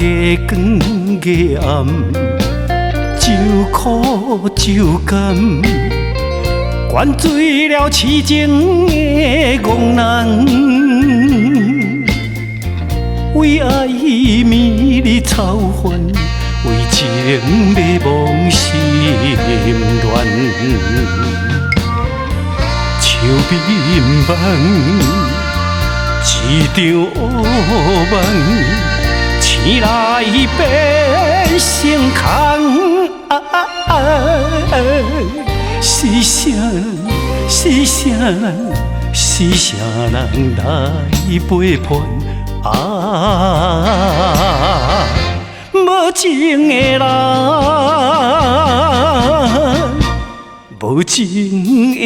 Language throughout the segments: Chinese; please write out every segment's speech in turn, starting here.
月光月暗，就苦就甘，灌醉了痴情的憨人，为爱迷离操烦，为情迷惘心乱。树眠梦，一场乌梦，醒来变成空。是啥人？是啥人？是啥人来陪伴？无情的人，无情的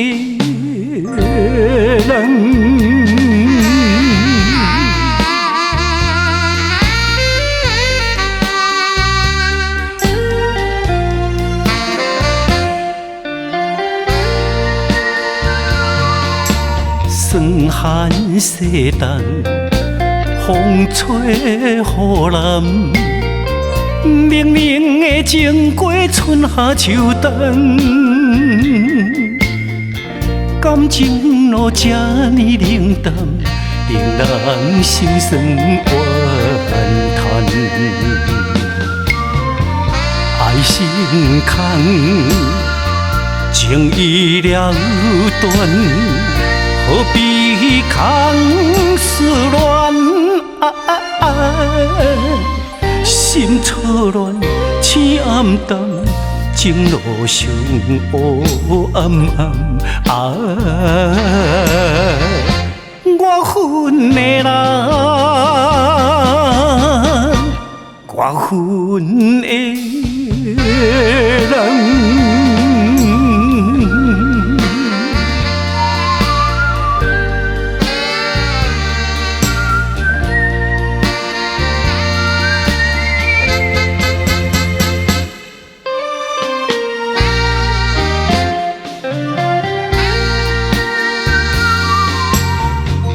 人。霜寒世冻，风吹雨淋，明明的情过春夏秋冬，感情路这呢冷淡，令人心酸怨叹。爱心空，情意了断。何必空思乱？心错乱，醒暗淡，情路上黑暗暗。我恨的人，我恨的人。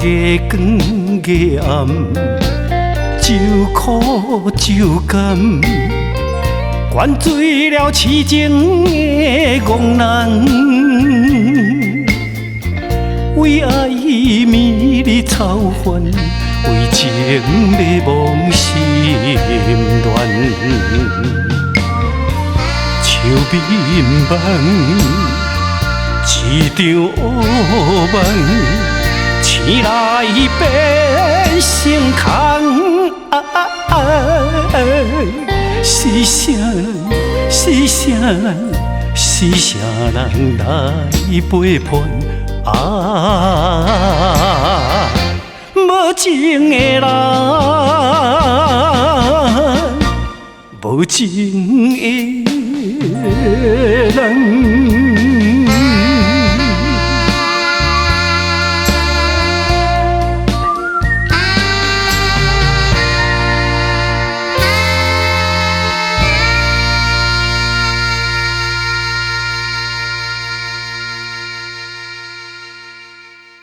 月光月暗，就苦就甘，灌醉了痴情的憨人，为爱迷离操烦，为情迷惘心乱。树眠梦，一场乌梦。醒来变成空。是啥人？是啥人？是啥人来陪伴？无情的人，无情的人。